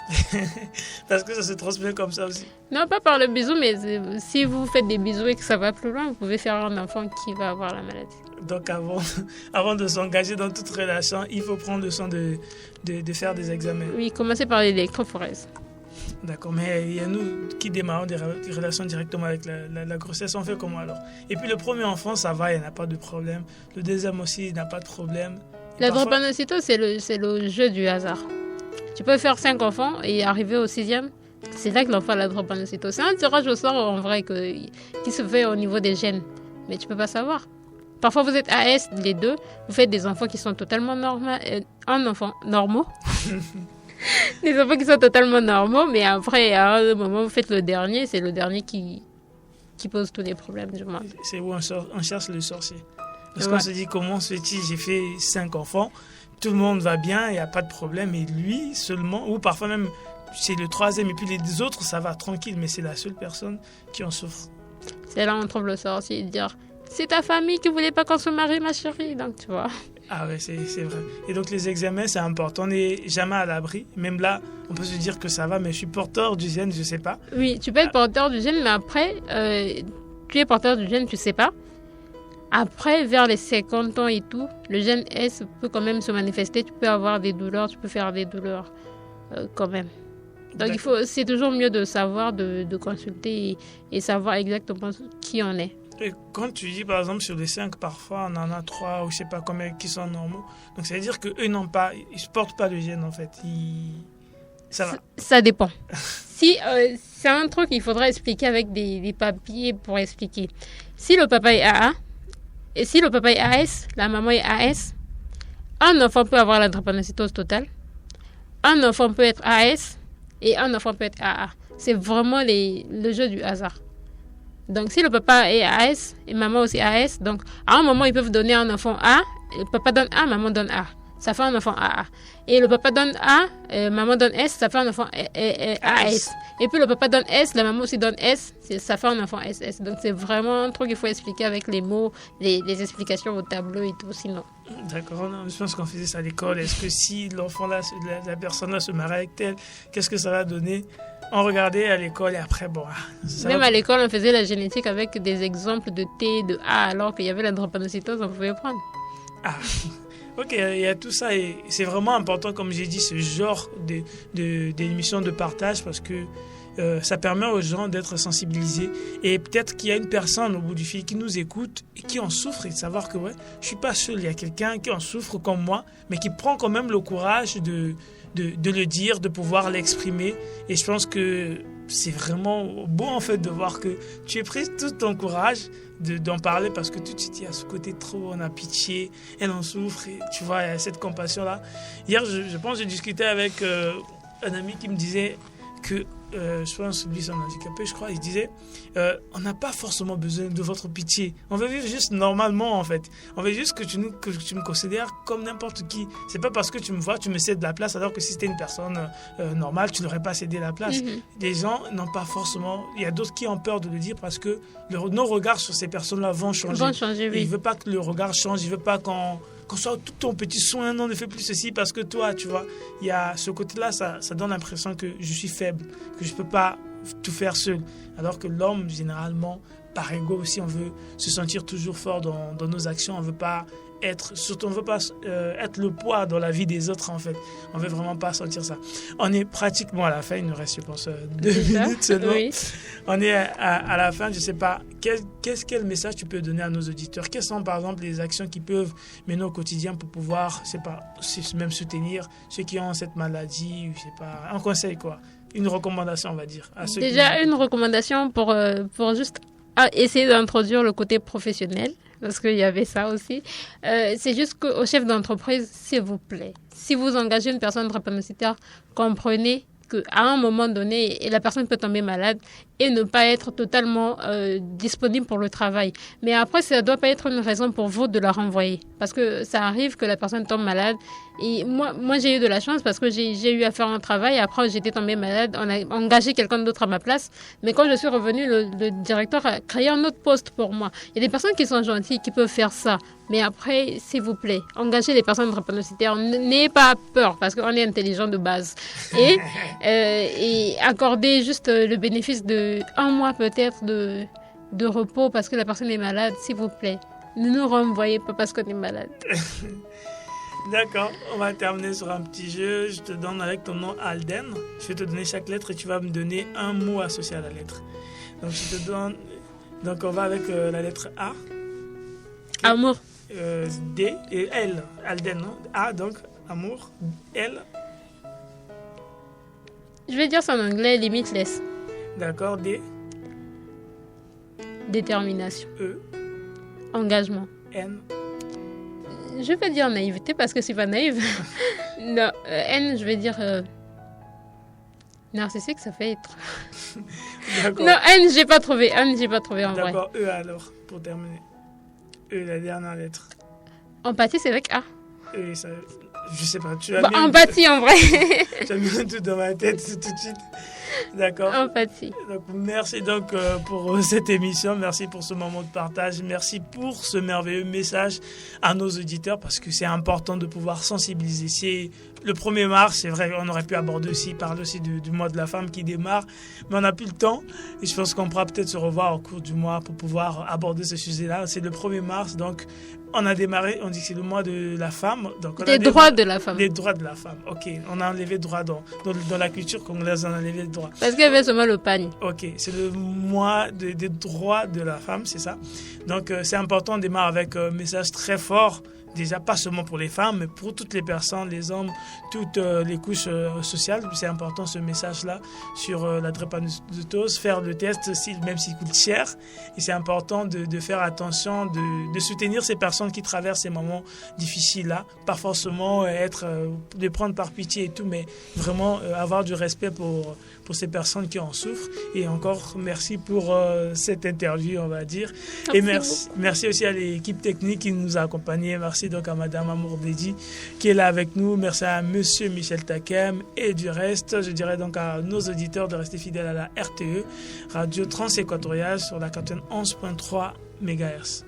[SPEAKER 1] Parce que ça se transmet comme ça aussi.
[SPEAKER 2] Non, pas par le bisou, mais si vous faites des bisous et que ça va plus loin, vous pouvez faire un enfant qui va avoir la maladie.
[SPEAKER 1] Donc avant de s'engager dans toute relation, il faut prendre le soin de faire des examens.
[SPEAKER 2] Oui, commencer par l'électrophorèse.
[SPEAKER 1] D'accord, mais il y a nous qui démarrons des relations directement avec la grossesse, on fait comment alors? Et puis le premier enfant, ça va, il n'y a pas de problème. Le deuxième aussi, il n'a pas de problème.
[SPEAKER 2] La drépanocytose, c'est le jeu du hasard. Tu peux faire 5 enfants et arriver au 6e, C'est là que l'enfant a la drépanocytose. C'est un tirage au sort en vrai qui se fait au niveau des gènes. Mais tu peux pas savoir. Parfois, vous êtes AS, les deux. Vous faites des enfants qui sont totalement normaux. Des enfants qui sont totalement normaux. Mais après, à un moment, vous faites le dernier. C'est le dernier qui pose tous les problèmes du monde.
[SPEAKER 1] C'est où on cherche le sorcier. Parce qu'on se dit, comment se fait-il, j'ai fait 5 enfants, tout le monde va bien, il n'y a pas de problème. Et lui seulement, ou parfois même, c'est le 3e. Et puis les autres, ça va tranquille. Mais c'est la seule personne qui en souffre. C'est
[SPEAKER 2] là où on trouve le sorcier et dire... C'est ta famille qui voulait pas qu'on se marie, ma chérie. Donc, tu vois.
[SPEAKER 1] Ah ouais, c'est vrai. Et donc, les examens, c'est important. On n'est jamais à l'abri. Même là, on peut se dire que ça va, mais je suis porteur du gène, je sais pas.
[SPEAKER 2] Oui, tu peux être porteur du gène, mais après, tu es porteur du gène, tu sais pas. Après, vers les 50 ans et tout, le gène S peut quand même se manifester. Tu peux avoir des douleurs, tu peux faire des douleurs quand même. Donc, c'est toujours mieux de savoir, de consulter et savoir exactement qui on est.
[SPEAKER 1] Et quand tu dis, par exemple, sur les 5, parfois, on en a 3 ou je sais pas combien qui sont normaux. Donc, ça veut dire qu'eux n'ont pas, ils ne portent pas le gène, en fait. Ça va.
[SPEAKER 2] Ça dépend. Si, c'est un truc qu'il faudra expliquer avec des papiers pour expliquer. Si le papa est AA, et si le papa est AS, la maman est AS, un enfant peut avoir la drépanocytose totale, un enfant peut être AS et un enfant peut être AA. C'est vraiment le jeu du hasard. Donc, si le papa est AS et maman aussi AS, donc à un moment, ils peuvent donner un enfant A. Le papa donne A, maman donne A. Ça fait un enfant AA. Et le papa donne A, maman donne S, ça fait un enfant AS. Et puis le papa donne S, la maman aussi donne S, ça fait un enfant SS. Donc, c'est vraiment un truc qu'il faut expliquer avec les mots, les explications au tableau et tout, sinon.
[SPEAKER 1] D'accord, je pense qu'on faisait ça à l'école. Est-ce que si l'enfant-là, la personne-là se marie avec tel, qu'est-ce que ça va donner? On regardait à l'école et après, bon...
[SPEAKER 2] Même à l'école, on faisait la génétique avec des exemples de T, de A, alors qu'il y avait la drépanocytose, on pouvait prendre.
[SPEAKER 1] Ah, ok, il y a tout ça et c'est vraiment important, comme j'ai dit, ce genre d'émission de partage parce que ça permet aux gens d'être sensibilisés et peut-être qu'il y a une personne au bout du fil qui nous écoute et qui en souffre et de savoir que ouais, je suis pas seul, il y a quelqu'un qui en souffre comme moi mais qui prend quand même le courage de le dire, de pouvoir l'exprimer et je pense que c'est vraiment beau en fait de voir que tu as pris tout ton courage d'en parler parce que tout de suite il y a ce côté trop, on a pitié, elle en souffre et tu vois, il y a cette compassion là. Hier je pense que j'ai discuté avec un ami qui me disait que je pense lui c'est un handicapé je crois, il disait on n'a pas forcément besoin de votre pitié, on veut vivre juste normalement en fait, on veut juste que tu me considères comme n'importe qui, c'est pas parce que tu me vois tu me cèdes de la place alors que si c'était une personne normale tu n'aurais pas cédé la place. Les gens n'ont pas forcément, il y a d'autres qui ont peur de le dire parce que nos regards sur ces personnes là vont changer,
[SPEAKER 2] oui.
[SPEAKER 1] Il veut pas que le regard change, il veut pas qu'on soit tout ton petit soin, non, ne fais plus ceci parce que toi, tu vois, il y a ce côté-là, ça donne l'impression que je suis faible, que je ne peux pas tout faire seul. Alors que l'homme, généralement, par ego aussi, on veut se sentir toujours fort dans nos actions, on ne veut pas être le poids dans la vie des autres, en fait. On ne veut vraiment pas sentir ça. On est pratiquement à la fin, il nous reste, je pense, 2 minutes seulement. Oui. On est à la fin, je ne sais pas, quel message tu peux donner à nos auditeurs? Quelles sont, par exemple, les actions qui peuvent mener au quotidien pour pouvoir, je ne sais pas, même soutenir ceux qui ont cette maladie, je ne sais pas, un conseil, quoi. Une recommandation, on va dire. À ceux
[SPEAKER 2] Déjà, une recommandation pour juste essayer d'introduire le côté professionnel. Parce qu'il y avait ça aussi. C'est juste qu'au chef d'entreprise, s'il vous plaît, si vous engagez une personne drépanocytaire, comprenez qu'à un moment donné, la personne peut tomber malade et ne pas être totalement disponible pour le travail. Mais après, ça ne doit pas être une raison pour vous de la renvoyer. Parce que ça arrive que la personne tombe malade. Et moi j'ai eu de la chance parce que j'ai eu à faire un travail. Après, j'étais tombée malade. On a engagé quelqu'un d'autre à ma place. Mais quand je suis revenue, le directeur a créé un autre poste pour moi. Il y a des personnes qui sont gentilles, qui peuvent faire ça. Mais après, s'il vous plaît, engagez les personnes drépanocytaires. N'ayez pas peur parce qu'on est intelligent de base. Et accordez juste le bénéfice de 1 mois peut-être de repos parce que la personne est malade, s'il vous plaît. Ne nous renvoyez pas parce qu'on est malade.
[SPEAKER 1] D'accord, on va terminer sur un petit jeu. Je te donne avec ton nom Alden. Je vais te donner chaque lettre et tu vas me donner un mot associé à la lettre. Donc je te donne. Donc on va avec la lettre A.
[SPEAKER 2] Okay. Amour.
[SPEAKER 1] D et L. Alden, non? A donc amour. L.
[SPEAKER 2] Je vais dire ça en anglais, limitless.
[SPEAKER 1] D'accord. D.
[SPEAKER 2] Détermination.
[SPEAKER 1] E.
[SPEAKER 2] Engagement.
[SPEAKER 1] N.
[SPEAKER 2] Je vais dire naïveté parce que c'est pas naïve. Non, N, je vais dire narcissique, ça fait être.
[SPEAKER 1] D'accord.
[SPEAKER 2] Non, N, j'ai pas trouvé. N, j'ai pas trouvé en vrai.
[SPEAKER 1] D'accord. E alors, pour terminer. E, la dernière lettre.
[SPEAKER 2] Empathie, c'est avec A.
[SPEAKER 1] E, ça, je sais pas. Tu as mis
[SPEAKER 2] empathie, en vrai.
[SPEAKER 1] tu as mis tout dans ma tête tout de suite. D'accord.
[SPEAKER 2] Empathie.
[SPEAKER 1] Donc, merci donc pour cette émission, merci pour ce moment de partage, merci pour ce merveilleux message à nos auditeurs parce que c'est important de pouvoir sensibiliser. C'est le 1er mars, c'est vrai, on aurait pu aborder aussi, parler aussi du mois de la femme qui démarre, mais on n'a plus le temps et je pense qu'on pourra peut-être se revoir au cours du mois pour pouvoir aborder ce sujet-là. C'est le 1er mars, donc on a démarré, on dit que c'est le mois de la femme. Donc on
[SPEAKER 2] les droits de la femme.
[SPEAKER 1] Les droits de la femme, ok. On a enlevé droit dans la culture congolaise, on a enlevé le droit.
[SPEAKER 2] Parce qu'il y avait seulement le pagne.
[SPEAKER 1] Ok, c'est le mois des droits de la femme, c'est ça. Donc c'est important, on démarre avec un message très fort. Déjà, pas seulement pour les femmes, mais pour toutes les personnes, les hommes, toutes les couches sociales. C'est important ce message-là sur la drépanocytose, faire le test, même s'il coûte cher. Et c'est important de faire attention, de soutenir ces personnes qui traversent ces moments difficiles-là. Pas forcément de prendre par pitié et tout, mais vraiment avoir du respect pour ces personnes qui en souffrent. Et encore, merci pour cette interview, on va dire. Et merci aussi à l'équipe technique qui nous a accompagnés. Merci donc à Madame Amour Dédi qui est là avec nous. Merci à Monsieur Michel Takem. Et du reste, je dirais donc à nos auditeurs de rester fidèles à la RTE, Radio Trans-Équatoriale sur la 91.3 MHz.